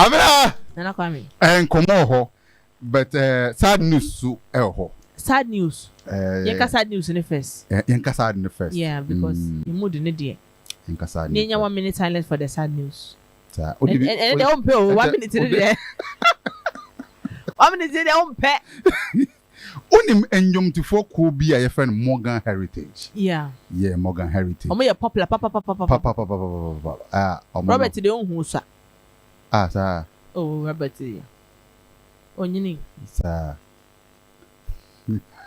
Abra. Nana Kwame. And come on, but sad news to ho. Sad news. Yenka sad news in the first. Yenka sad in the first. Yeah, because you mood in the day. Yenka sad. Nenya 1 minute silence for the sad news. And they don't pay 1 minute in the 1 minute they don't pay. Onim enyom tifo ko bi a friend Morgan Heritage. Yeah, Morgan Heritage. Omo ye popular papa. Robert de on hu sa. Sir. Oh, Robert. Onyini. Sir.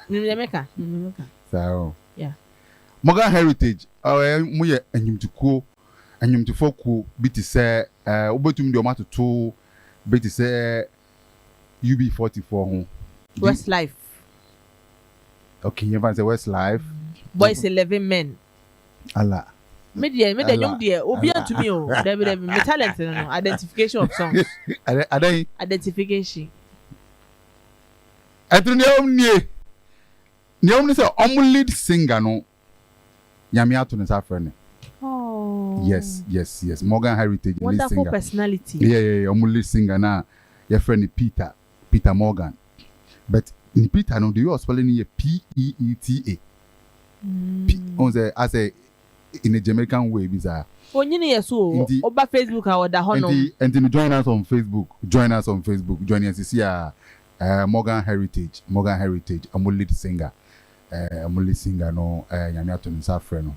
Nimeka. Sir. Yeah. Morgan Heritage. Mo ye enyom tifo ko bi ti se obetum de o matoto bi ti se UB44 ho. Westlife. Okay, you say Westlife. Boys 11 men. Allah. Media young dear. Obian to me. There be me talent no identification of songs. Identification. Atru ne omni say lead singer no. Nyame ato ne safre ne. Oh. Yes. Morgan Heritage lead singer. Wonderful personality. Yeah. Lead singer na your friend Peter Morgan. But in Peter, no, you are spelling here Peeta. As a in a Jamaican way, bizarre. Oh, you know, so over Facebook, I would and then join us on Facebook. Join us to see Morgan Heritage, a lead singer. No, Yamiato and Safreno.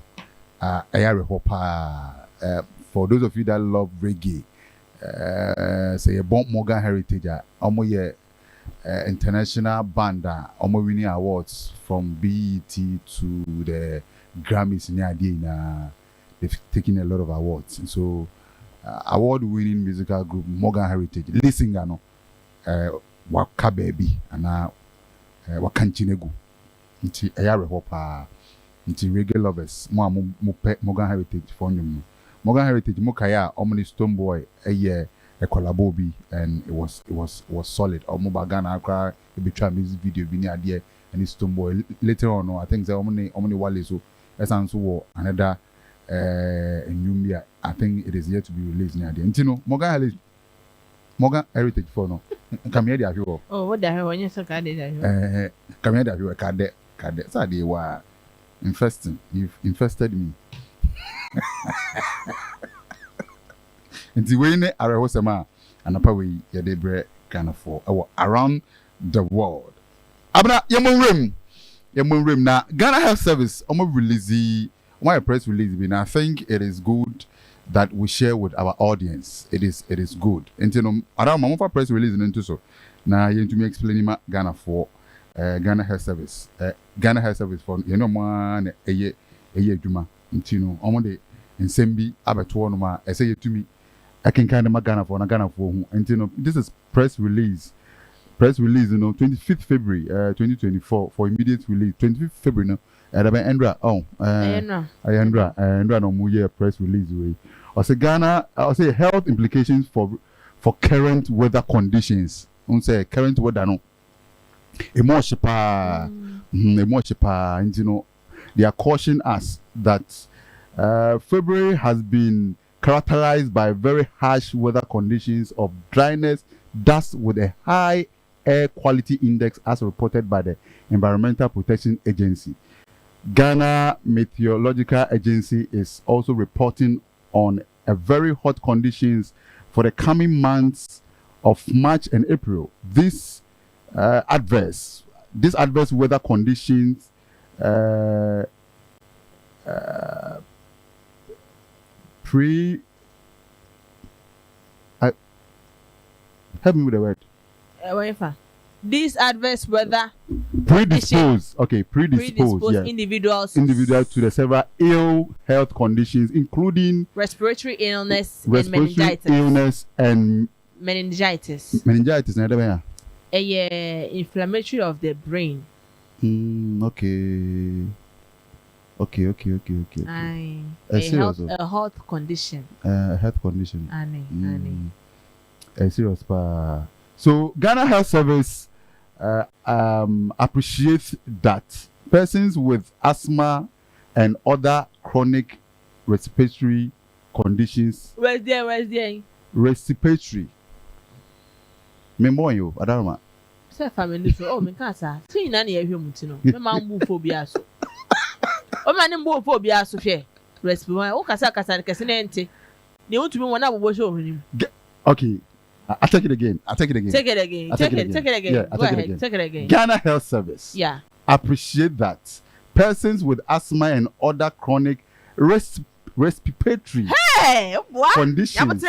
For those of you that love reggae, say a bomb Morgan Heritage, international band winning awards from BET to the Grammys they've taken a lot of awards. And so award-winning musical group Morgan Heritage listen no waka baby and wakanchinego nti ayare hopa nti reggae lovers mo Morgan Heritage for you. Morgan Heritage mo kaya omni Stone Boy a collabo bi, and it was solid. Omo Ghana akra e be try music video bi ni ade and Stone Boy later on I think say omni wale so esan so wo another Nyumbia. I think it is yet to be released ni ade. Ntino Morgan Heritage for no. Come here there you. Oh, what the hell when you so ka dey there. Come here there you ka dey. So they were infesting. You've infested me. Nti we ne arehosema anapa we ye de bre Ghana for around the world. Abna yemon rem na Ghana Health Service release my press release bi na I think it is good that we share with our audience. It is good. Nti no around my press release nto so na ye ntumi explain ma Ghana for Ghana Health Service. Ghana Health Service for you know man eye adwuma. Nti no omo de nsem bi abeto no ma ese yetumi I can kind of Ghana for who, and you know, this is press release, 25th February 2024 for immediate release. 25th February no, Andra no muye press release way. I say Ghana, I say health implications for current weather conditions. I say current weather no. Emotion and you know, they are cautioning us that February has been characterized by very harsh weather conditions of dryness, dust with a high air quality index as reported by the Environmental Protection Agency. Ghana Meteorological Agency is also reporting on a very hot conditions for the coming months of March and April. These adverse weather conditions help me with the word. These adverse weather predispose yes. individuals to the several ill health conditions, including respiratory illness and meningitis. Inflammatory of the brain. Okay. A health condition. Health condition. Serious pa. So Ghana Health Service appreciates that persons with asthma and other chronic respiratory conditions. Where's there? Respiratory Me boy you, Adama. Say family so oh me can say. See na na ehwe mutino. Me man bu phobia so. O man bu phobia so hwe. Respond. O kasa kese na ente. Ne wutumi wona bobo show hwenim. Okay. I take it again. Take it again. Take it again. Yeah, Go ahead. Take it again. Ghana Health Service. Yeah. Appreciate that persons with asthma and other chronic respiratory conditions.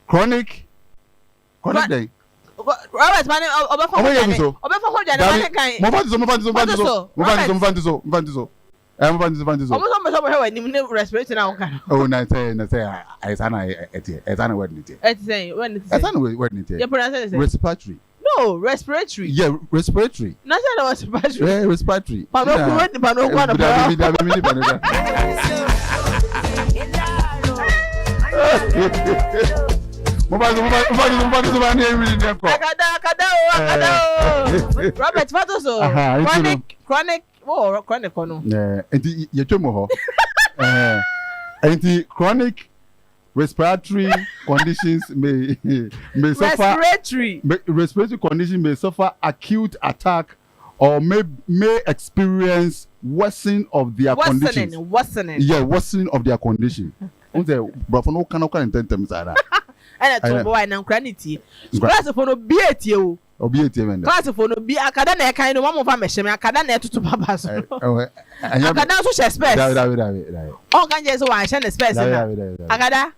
Chronic. Robert man respiratory now kan. Oh, na say respiratory. No, respiratory. Yeah, respiratory. Na say na respiratory. Yeah, respiratory. Robert Fatoso. Chronic. Oh, chronic no. Yeah, enti yechomo ho. Enti chronic respiratory conditions may suffer. Respiratory condition may suffer acute attack or may experience worsening of their conditions. Worsening. Yeah, worsening of their condition. But no can intend Sarah. And I told boy na nkraniti. Class for no BAT o. Obieti men. Class for no be akada na kind no mama fa mehye akada na etutu baba so. Akada so she space. On kan je so wan she space na. Akada.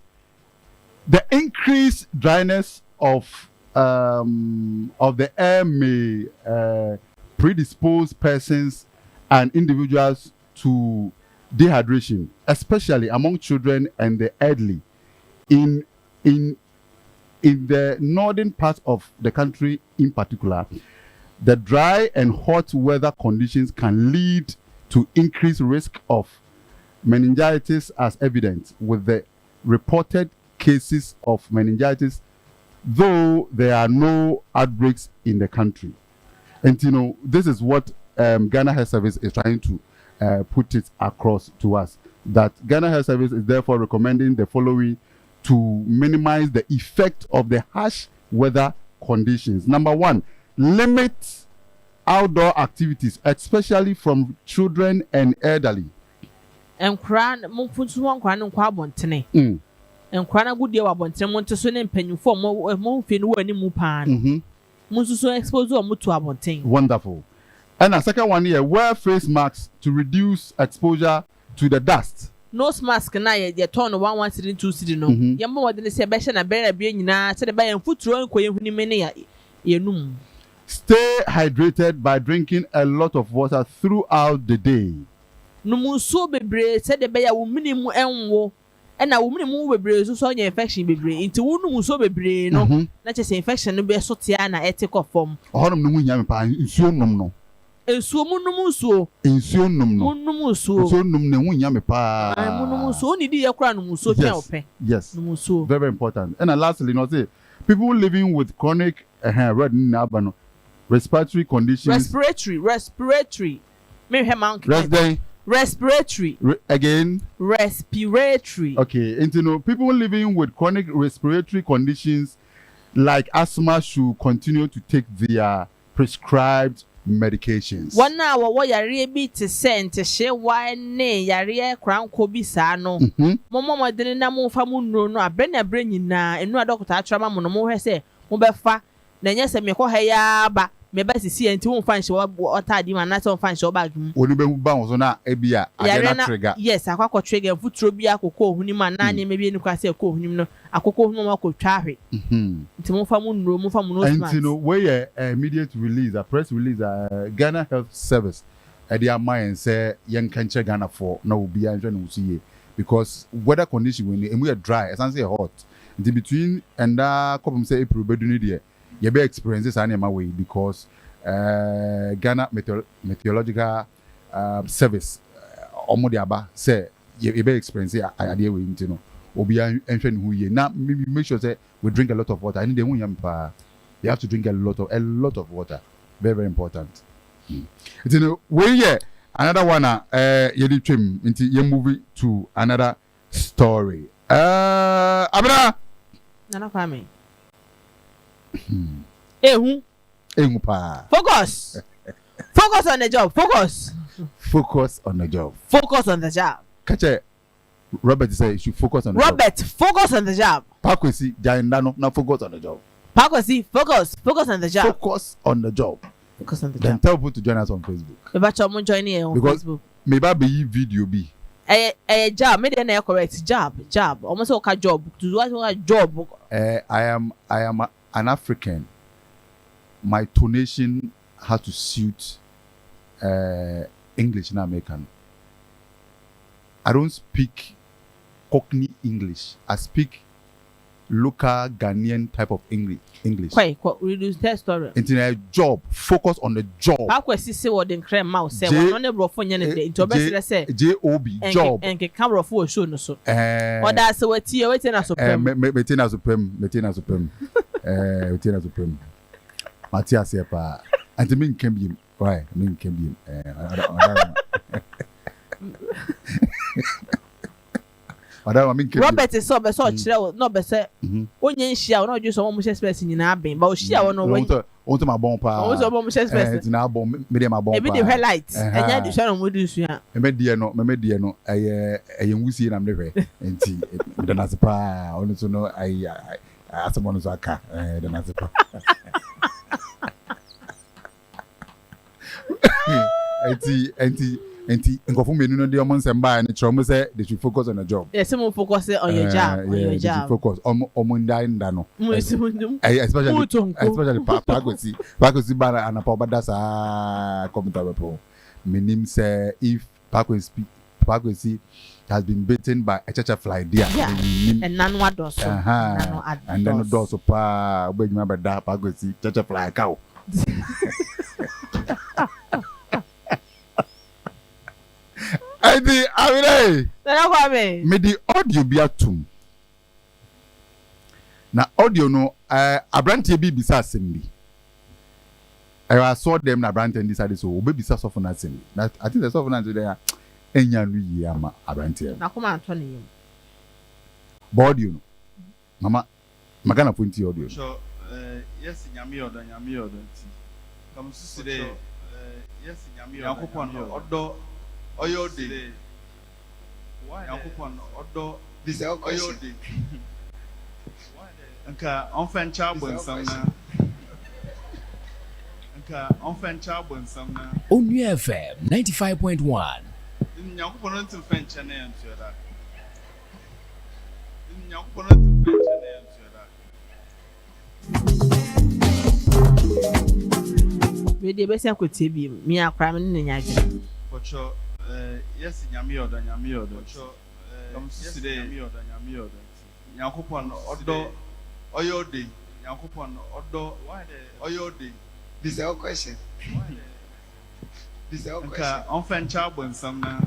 The increased dryness of the air may predispose persons and individuals to dehydration, especially among children and the elderly. In the northern part of the country in particular, the dry and hot weather conditions can lead to increased risk of meningitis, as evident with the reported cases of meningitis, though there are no outbreaks in the country. And you know, this is what Ghana Health Service is trying to put it across to us, that Ghana Health Service is therefore recommending the following to minimize the effect of the harsh weather conditions. Number one, limit outdoor activities, especially from children and elderly. And cran mumfunsu wan kwan nkwa abontene. Nkwa na gudie wa abontene mo nteso ne mpanyufo mo mfe no wani mu paa no. Munsusu expose o mutu abontene. Wonderful. And a second one here, wear face masks to reduce exposure to the dust. Nose mask na ye turn 1132 cedi no. Yamma wadene se be hye na be bia nyina se de ba yan futuro nko ye huni mene ya yenum. Stay hydrated by drinking a lot of water throughout the day. Numuso bebre se de be ya wo minimu enwo na wo minimu bebre so nya infection bebre nti wo numuso bebre no na che se infection no be so tia na etiko form. Ohonum no nya me pa nsuo nom no. Ensuo munumuso. Ensuo nom no. Munumuso. Ensuo nom ne hu nya me pa. Munumuso oni di ye kura numuso tia ope. Yes. Numuso. Very important. And lastly, no say people living with chronic respiratory conditions. Respiratory. Me he man. Respiratory. Again. Respiratory. Okay. And you know, people living with chronic respiratory conditions like asthma should continue to take their prescribed medications. One now what yare bi te sent she wan ne yare kranko bi sa no. Momo modene na mo fa mu nro no abena bre nyina enu adokota atrama mo no mo hwe se mo befa na nya se me ko ha ya ba me ba sisi enti wo fan she otadi ma na se wo fan she ba dum. Oni be ba wo so na ebia agena trigger. Yes, akwakọ trigger futuro bi akokọ ohuni ma na nya me bi enu kwa se ko ohunim no akokọ ohuni ma ko twa hwe. Enti mo fa mu nro mo fa mu no smart. And you know where immediate release, a press release, Ghana Health Service they are mind say yen kan che Ghana for na obi an hwe no see because weather condition when we are dry and say hot. In between and couple say April beduni there you be experiences any my way because Ghana Meteorological Service omodi aba say you be experience ade we you know obi an hwe no ye na make sure say we drink a lot of water. I need you have to drink a lot of water. Very, very important. You know, we another one yedi trim into you movie to another story. Abra Nana Kwame. Ehu pa. Focus. Focus on the job. Focus. Focus on the job. Focus on the job. Catch it. Robert say you should focus on the job. Robert, focus on the job. Pakwesi Jaindano, now focus on the job. Pakwesi, focus on the job. Focus on the job. Focus on the Then job. tell people to join us on Facebook. Eba chomo join here on Because Facebook. Maybe be video be. Job, maybe na correct job. Almost like a job. To do what job. I am an African. My tonation has to suit English and American. I don't speak Cockney English. I speak local Ghanaian type of English. Quite reduce that story. Into a job, focus on the job. Pakwesi say what the creme mouse say one no bro phone nyane dey. Into best say JOB job. And camera for show no so. Or that say what here waiting na supreme. Maintain supreme. Maintain supreme. Matthias here pa. And me can be right. Me can be Robert is so be so chire no be say onye nhia no just so mo space nyina ben ba o hia wo no won to ma bon pa o so mo space na bon me dey ma bon pa e be the highlight enya di so no mo di su ya me die no eye nwusie na me hwe enti me na se pa onu so no ai asemo no so aka de na se pa enti nkofo menu no de omo nsem ba ni chro mo say they should focus on the job. Yes, mo focus on your job, on your job. Focus omo nda no. Especially Pakwesi ba anapa obada sa computer people. Menim say if Pakwesi has been bitten by a chacha fly there. And nano ados. And then does so pa obejuma bada Pakwesi chacha fly cow. I mean, me the audio be atum. Na audio no, abrantie bi bisa assembly. I saw them na abrantie decided so obe bisa so for na assembly. That I think the so for na there enya no yi ama abrantie. Na kuma antoni yim. Audio no. Mama magana point audio. So yes nyame odo nti. Come so today yes nyame odo Oyo de. Why? Yankopon odo this oyo de. Nka onfen chabo nsam na. Nka onfen chabo nsam na. Onua FM 95.1. Yankopon no ntim fen chane yantu da. Yankopon no ntim fen chane yantu da. We dey be say akotie bi mi akra me ne nyaje. Pocho yes nyame odo cho yes nyame odo Yankopon odo oyo de Yankopon odo why the oyo de this is our question nka onfen chabo nsam na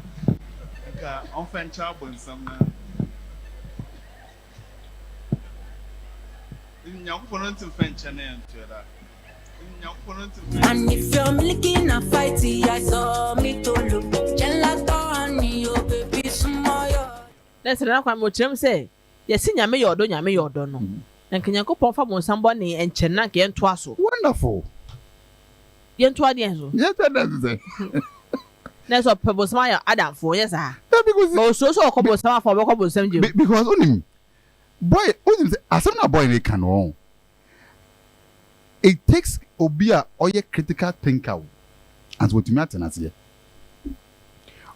Yankopon no ntim fen chane yantu da. And if you're making a fight, I saw me to look. Gelato honey, oh baby, smile. Let's run kwa mo chem say. Yes, nyame yodo no. Na Nyankopon fa mo nsambɔ ne enkyena ke ento aso. Wonderful. Yento ade enso. Yes, that's it. Na so pebo smile Adam for yes ah. Because But so ko bo sama for ko bo sam jim. Because onim boy, onim say asem na boy ne kan won. It takes obia or ye critical thinker as what you matter here.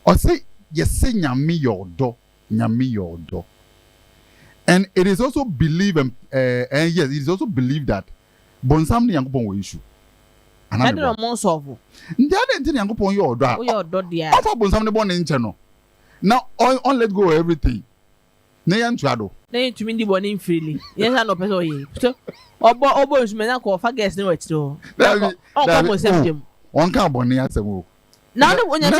Or say nyame your door. And it is also believed and yes, it is also believed that bonsam ne yankopon wo issue. I don't know solve. Ndi ade nti yankopon your door. Oh your door dia. Afa bonsam ne bon ne nche no. Now on let go of everything. Ne yantuado. Na yintumi ndi boni freely. Yes I no person ye. So obo nsume na ko fa guest ne wati do. On ko mo sem jim. On ka boni asem o. Na no nya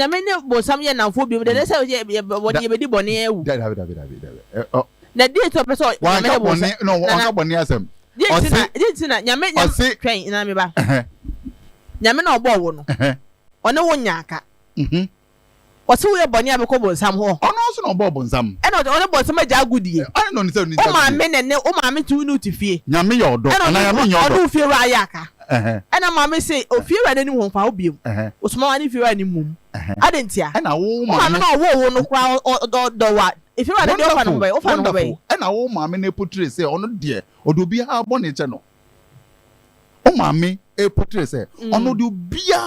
me ne bo sam ye na fo bi de say ye be boni ewu. David. Na di to person One ka boni no on ka boni asem. Di na nyame twen na me ba. Nyame na obo wo no. One wo nya aka. Ɔse wo yɛ bɔne a bɛkɔ bonsam hɔ. Ɔno nso na ɔbɔ bonsam. Ɛna ɔne bonsam agya agudie. Ɔno no nse ni. O maame nene, o maame tu no tifie. Nyame yɛ ɔdɔ. Ana nyame nyɛ ɔdɔ. Ɔno fie ra ayaka. Ɛna maame say ofie ra n'anim ho fa obiem. Osoma wa ni fie ra n'anim mum. Adentia. Ɛna wo maame na wo no kra ɔdɔ wa. If you are the ofa no bɛ, ofa no bɛ. Ɛna wo maame na portray say ɔno de odo bi ha bɔ ne nkyɛ no. O maame portray say ɔno de bia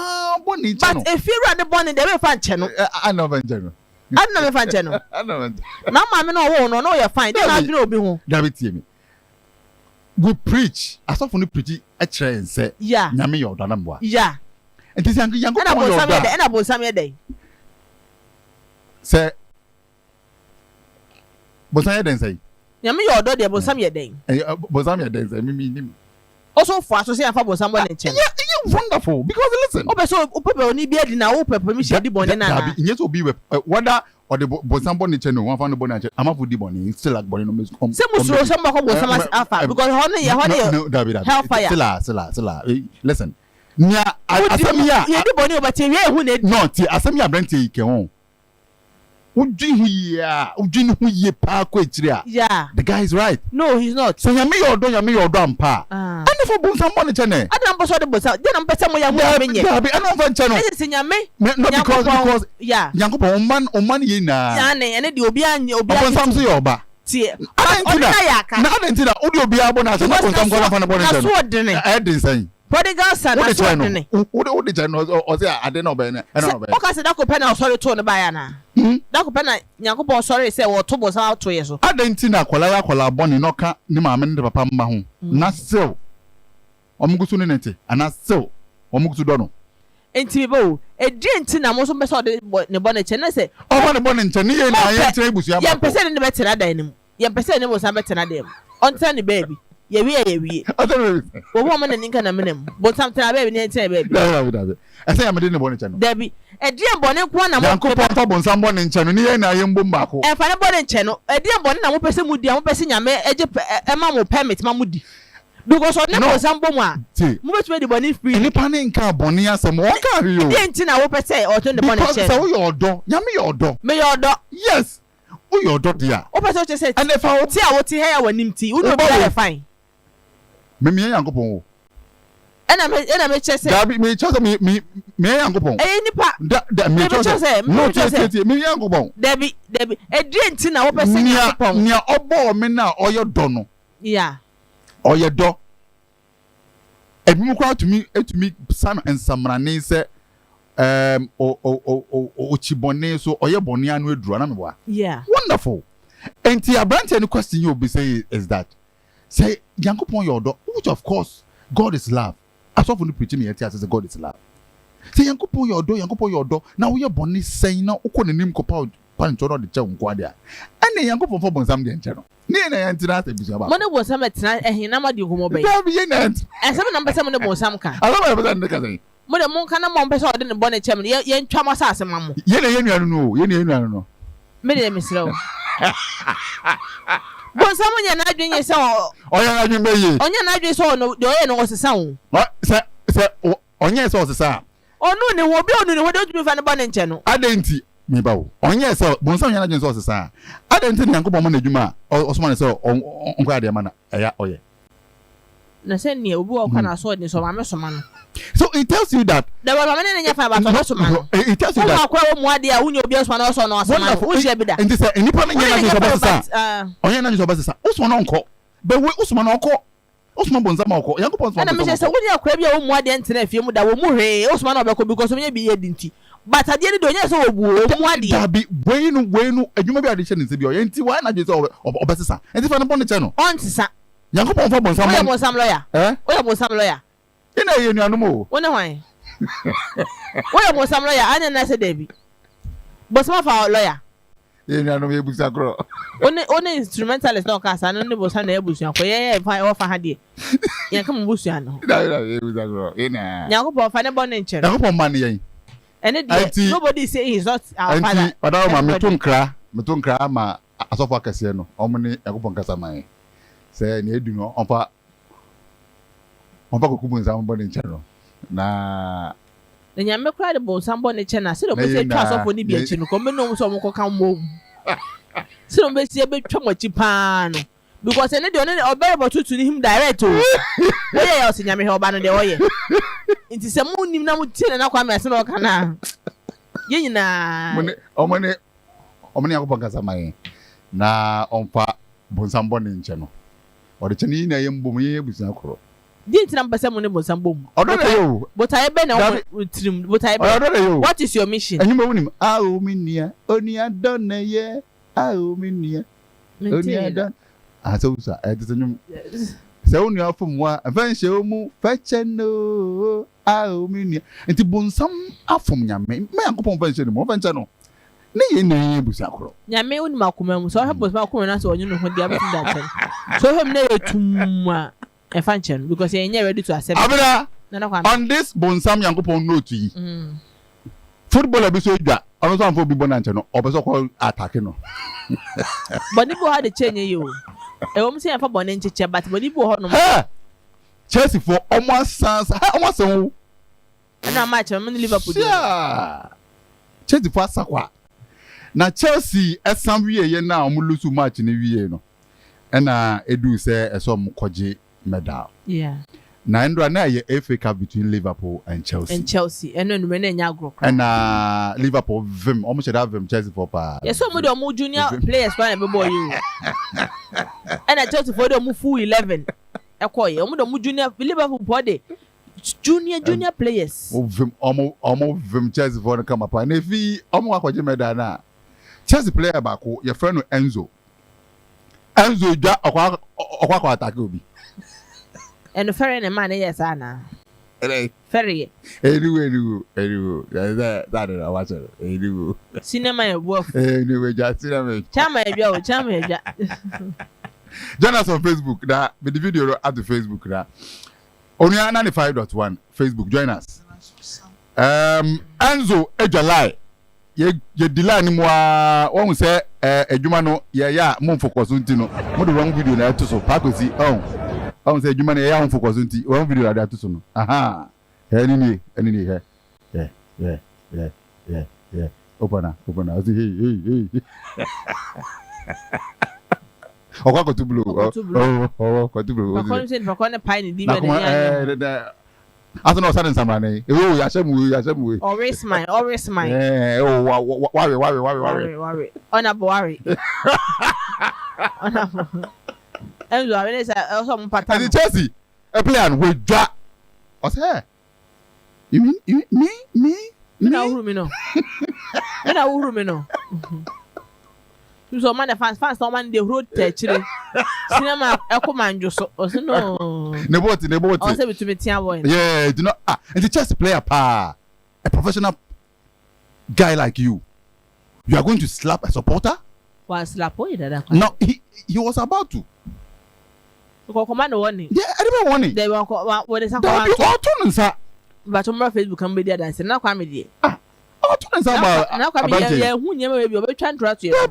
bɔ ne nkyɛ no. But if you are the born in the way fan nkyɛ no. I know fan nkyɛ no. I know fan nkyɛ no. I know. Na maame na wo no you fine. Dey na adwene obi ho. David tie me. We preach. Asofo no preach e kyerɛ nse. Yeah. Nyame yɛ ɔdɔ na mboa. Yeah. Enti sɛ yanko ɛna bonsam yɛ dɛ. Ɛna bonsam yɛ dɛ. Sɛ bonsam yɛ dɛ nsɛ. Nyame yɛ ɔdɔ de bonsam yɛ dɛ. Bonsam yɛ dɛ nsɛ mimi nim. Also for so say afa bonsam bɔ ne nkyɛn. Yeah, wonderful because listen. Ope so ope oni bi adi na wo pe permission di bɔne na na. Yes obi whether or the bonsam bɔ ne nkyɛn no one fan bɔ ne nkyɛn amafo di bɔne still like bɔne no me. Say musuro sɛ mbɔ bonsam afa because hono yɛ hellfire. Sila. Listen. Nya asɛm ya. Ye di bɔne obate wie ehu na. No, ti asɛm ya brante yi ke ho. Udwin hu ya, udwin hu ye pa ko etiri a. Yeah. The guy is right. No, he's not. So nyame yɛ ɔdɔ ampa. And for bonsam bɔ ne nkyɛn ne. Adam bɔ so de bonsam. De na mpɛ mo ya hu amenye. Dabi ana ɔfa nkyɛn no. Ese nyame. No because yeah. Yankopɔn man ye na. Ya ne ene de obi bonsam so yɛ ɔba. Tie. Na adentina odi obi abɔ na so bonsam kɔ na fa na bɔ ne nkyɛn. Na so de ne. Ɛdin sɛn. Prodigal son na so de ne. Wode kyɛn no ɔse ade na ɔbɛ ne. Ɛna ɔbɛ. O ka se da ko pɛ na ɔsɔre to ne ba ya na. Da ko pɛ na Yankopɔn sɔre sɛ wɔ to bonsam ato ye so. Adentina akwala bɔ ne no ka ne maame ne papa mma ho. Na still omugusu ne nete ana still omugusu do no. Enti be o edi enti na mo so be so de ne bɔ ne kyɛ na sɛ ɔbɔ ne bɔ ne nkyɛ ne ye na ye kyerɛ ibusua ba. Yɛ pɛsɛ ne be tena dan nim. Yɛ pɛsɛ ne bonsam be tena dan mu. Ɔnta ne baby. Ye wie. Wo wo mo ne ninka na menem. Bonsam tena baby ne tena baby. Dabi. Ɛsɛ ya me de ne bɔ ne kyɛ no. Dabi. Edi bɔne ko na mo. Yankopɔn fa bonsam bɔ ne nkyɛ no ne ye na ye mbom ba ko. Ɛfa ne bɔ ne nkyɛ no. Edi bɔne na mo pɛsɛ mu di, mo pɛsɛ nyame ɛgye ɛma mo permit ma mo di. Because on never sambo ma. Move to the body free. Any panic car bonny as some one car you. Ain't I will say or turn the bonnet. So your door, yummy your door. May your door. Yes. Oh, your door, dear. Open such a set. And if I would see what he hair when him tea, would not be fine. Mimi Uncle. And I may just say, Dabby may choose me Uncle. Any part that may choose me Uncle. Debbie, a drink in our person near Obo Mena or your dono. Yeah. Or your door. A mukra to me son and Samrane said, Chibone, so or your bonian will draw. Yeah. Wonderful. And the branch any question you'll be saying is that say, Yankopon your door, which of course God is love. As often preaching me as God is love. Say Yankopon your door, now we are bonny saying now, Okon and Nimco punch or the Chum Quadia. And the Yankopon for Bonsam the channel. Nina Antinata Bishop. Money was some at tonight and he never do home. And some number some of the Bonsamka. I love the cousin. Mother Moncana Mompes or the bonnet channel, yen Chamas as a mamma. Yenny, you know. Many Miss Low. But someone you're not doing yourself. Oh, you're not doing me. On your night, so no, the end was a sound. What, sir, on yes, also, sir. Oh, no, what don't you find a bonnet channel? I didn't. Me bow. On yes, sir, Bonson Yanagin also, sir. I didn't think Uncle Bomon Juma or Osman so on Guardia Mana. Oh, yeah. Na send me a walk on a sword in some man. So it tells you that there were many in your father. It tells you that what they are when your beers one also no who should be that. And this any problem on your name is Osman uncle. But we Osman uncle. Osman Bonzamoko, young Pons. And I said, when you are crab your more than 10 if you that will move Osman Obeko because we may be a dinty. But at the end of the day, so what be when you may be addition is your anti one I just over Obessa. And if I'm upon the channel. On sir. Young Pons for some lawyer. Where was some lawyer? You know, you know, no more. Why? Where was some lawyer? I didn't say Debbie. But some of our lawyer. You know, no, you grow. Only instrumentalist no cast and only was an ebusian for yeah, if I offer had it. Yeah, come busian. Now, find a bonnet. No money. And nobody say he's not our father. But I'm Metunkra, ma Asofa Cassiano, Omni, Agupon Casamai. Say, you do not on Paco Kubun, I'm born in general. Na Na nyame kura de bonsam bɔ ne kyɛ na se do mo se twa sɔfo ni bi akyi no ko me no so mo ko kan mo se do be sie be twa mo akyi pa no because ene de one obere botutu ni him direct o oye ya osinyame he oba no de oye nti se mu nim na mu tie na Kwame ase na oka na ye nyina omone yakobon kasa mai na onfa bonsam bɔ ne nkyɛ no ɔde kyɛ ni na yembom ye busia koro di ntina mpese mu ne bonsam bom ɔdɔ yo botaye be na utrim botaye be what is your mission anyuma wunim a o minia onia don na ye a o minia onia don asausa edetanyum se onu afom wa afanhye omu facheno a o minia enti bonsam afom nyame me yankopon fanhye no mo fanhye no ne ye na ye busa koro nyame oni makoma mu so ha bonsam akoma na so onyu no ho dia betu da chen so him na etum a e fanhye because he ain't ready to accept abira on this bonsam yankopon note yi footballer bi so dwa ono so amfo bi bona nche no obeso ko attack no boni bo ha de chenye yo e wo mse yafa boni ncheche but boni bo ho no Chelsea for almost almost na match am in Liverpool Chelsea for sakwa na Chelsea esam wie ye na omu lose match ni wie no na edu se eso mkoje medal na endo na ye FA Cup between Liverpool and Chelsea eno no me na nya agro and Liverpool vim almost should have vim Chelsea for pa yes so mo de omu junior players pa na be boy you and Chelsea for de omu full 11 ekoye omu de omu junior Liverpool body junior players vim omu vim Chelsea for come pa na fi omu akwaje medal na Chelsea player ba ko your friend Enzo dwa okwa attack obi and ferry na man yes ana ferry anyway that is watch it anyway cinema e work anyway just cinema chama e bia join us on Facebook that with the video at the Facebook that Onua 95.1 Facebook join us Enzo Ejolai ye delay ni mo won say adwuma no ye ya mo focus nti no mo do wrong video na to so pakosi I say you man ya on focus nti one video like that to so no aha any yeah open I say hey okwa ko to blow ko to blow for kon pie ni di be na aso no sudden samrane ya shemu always mine worry on a worry Enzo I say also mo pattern and Chelsea a player we dwa o say you mean me na uhuru me no so man fans no man dey road techire cinema ekomanjo so no neboti o say betumi tia boy yeah do not and the Chelsea player a professional guy like you are going to slap a supporter slap that no he was about to command warning yeah I didn't warning they what is that you all turn but on Facebook can be there dance na Kwame dey turn about na Kwame ya hu nyema we bi obetwa ntra to yeah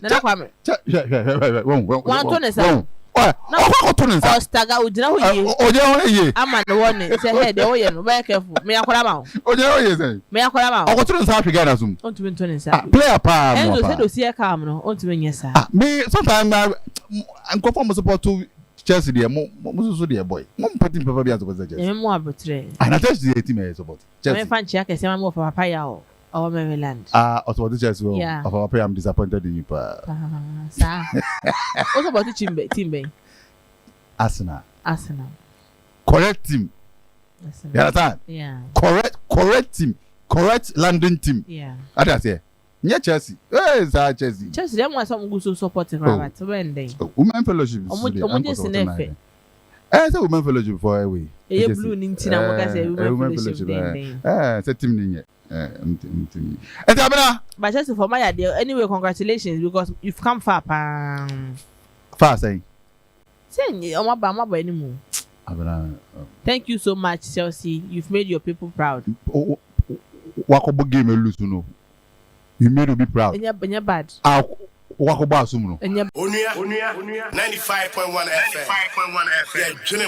na Kwame one turn sa na kwa turn sa ostaga udina ho ye oje ama no warning say head o ye no be careful me akwara ma oje say me akwara ma o turn sa Africa na sum on to turn sa player pa mo pa enzo say do see calm no on to nya sa me sometimes anko for support to Chelsea there mo so there boy mo put in paper be as support Chelsea mo abutre and I tell you the team support Chelsea me fan chia ke say mo papa ya o our Maryland support Chelsea of our pay I'm disappointed in you pa sa o support team be Arsenal correct team you understand correct team correct London team I say yeah Chelsea Chelsea them want some good support right when they women fellowship say women fellowship for away e blue ni ntina mo ka say women fellowship say team ni and abena but Chelsea for my idea anyway congratulations because you've come far saying omaba anymore abena thank you so much Chelsea you've made your people proud wakobo game lose no you made to be proud enya bad wakobo asum no Onua 95.1 FM yeah